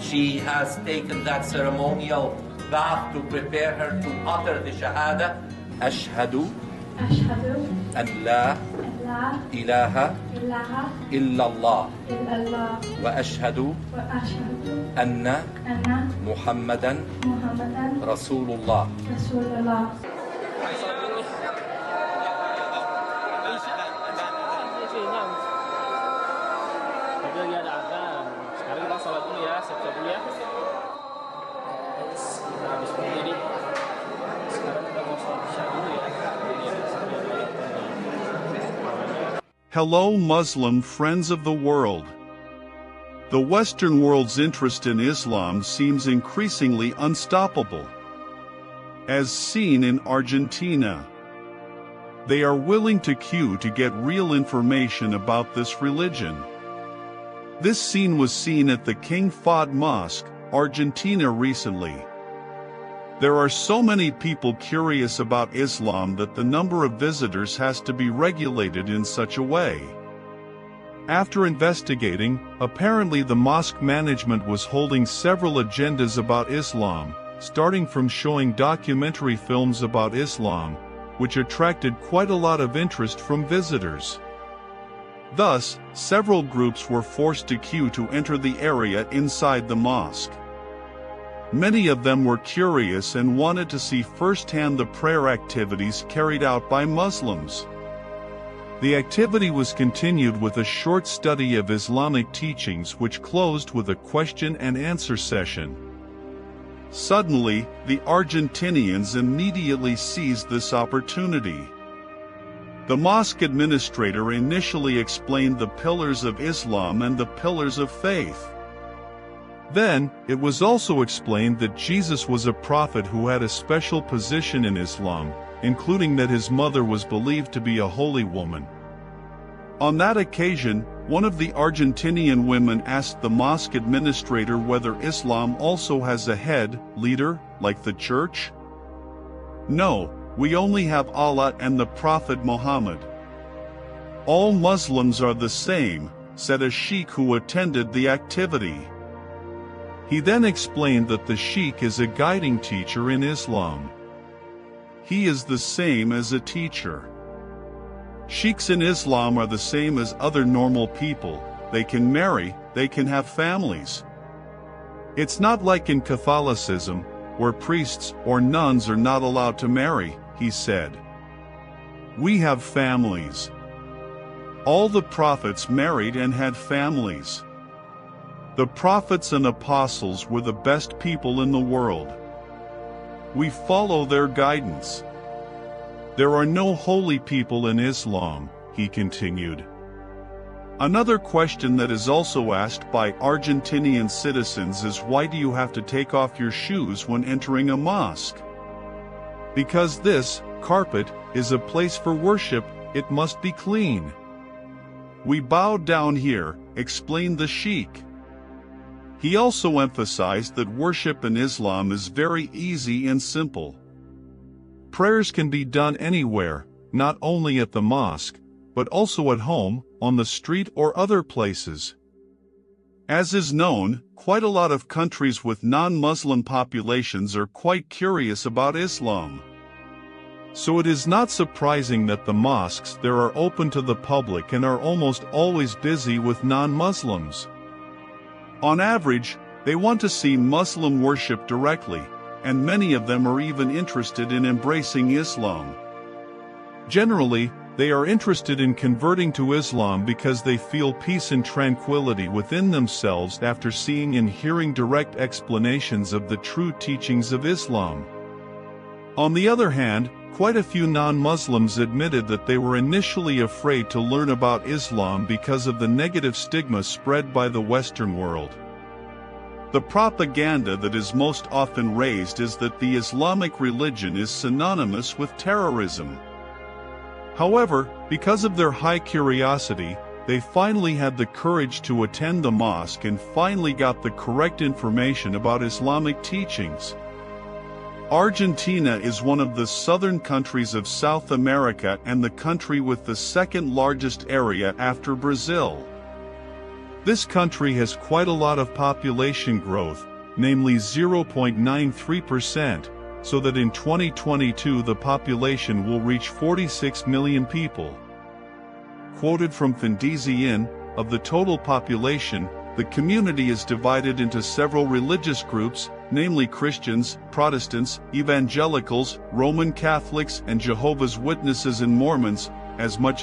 She has taken that ceremonial bath to prepare her to utter the Shahada. Ashhadu an la ilaha illallah wa ashhadu anna Muhammadan Rasulullah. Hello Muslim friends of the world. The Western world's interest in Islam seems increasingly unstoppable. As seen in Argentina, they are willing to queue to get real information about this religion. This scene was seen at the King Fehad Mosque, Argentina recently. There are so many people curious about Islam that the number of visitors has to be regulated in such a way. After investigating, apparently the mosque management was holding several agendas about Islam, starting from showing documentary films about Islam, which attracted quite a lot of interest from visitors. Thus, several groups were forced to queue to enter the area inside the mosque. Many of them were curious and wanted to see firsthand the prayer activities carried out by Muslims. The activity was continued with a short study of Islamic teachings which closed with a question and answer session. Suddenly, the Argentinians immediately seized this opportunity. The mosque administrator initially explained the pillars of Islam and the pillars of faith. Then, it was also explained that Jesus was a prophet who had a special position in Islam, including that his mother was believed to be a holy woman. On that occasion, one of the Argentinian women asked the mosque administrator whether Islam also has a head, leader, like the church. No, we only have Allah and the Prophet Muhammad. All Muslims are the same, said a sheikh who attended the activity. He then explained that the sheikh is a guiding teacher in Islam. He is the same as a teacher. Sheikhs in Islam are the same as other normal people. They can marry, they can have families. It's not like in Catholicism, where priests or nuns are not allowed to marry, he said. We have families. All the prophets married and had families. The prophets and apostles were the best people in the world. We follow their guidance. There are no holy people in Islam, he continued. Another question that is also asked by Argentinian citizens is why do you have to take off your shoes when entering a mosque? Because this carpet is a place for worship, it must be clean. We bow down here, explained the sheikh. He also emphasized that worship in Islam is very easy and simple. Prayers can be done anywhere, not only at the mosque, but also at home, on the street or other places. As is known, quite a lot of countries with non-Muslim populations are quite curious about Islam. So it is not surprising that the mosques there are open to the public and are almost always busy with non-Muslims. On average, they want to see Muslim worship directly, and many of them are even interested in embracing Islam. Generally, they are interested in converting to Islam because they feel peace and tranquility within themselves after seeing and hearing direct explanations of the true teachings of Islam. On the other hand, quite a few non-Muslims admitted that they were initially afraid to learn about Islam because of the negative stigma spread by the Western world. The propaganda that is most often raised is that the Islamic religion is synonymous with terrorism. However, because of their high curiosity, they finally had the courage to attend the mosque and finally got the correct information about Islamic teachings. Argentina is one of the southern countries of South America and the country with the second largest area after Brazil. This country has quite a lot of population growth, namely 0.93%, so that in 2022 the population will reach 46 million people. Quoted from Fendizian, of the total population, the community is divided into several religious groups, namely Christians, Protestants, Evangelicals, Roman Catholics, and Jehovah's Witnesses and Mormons, as much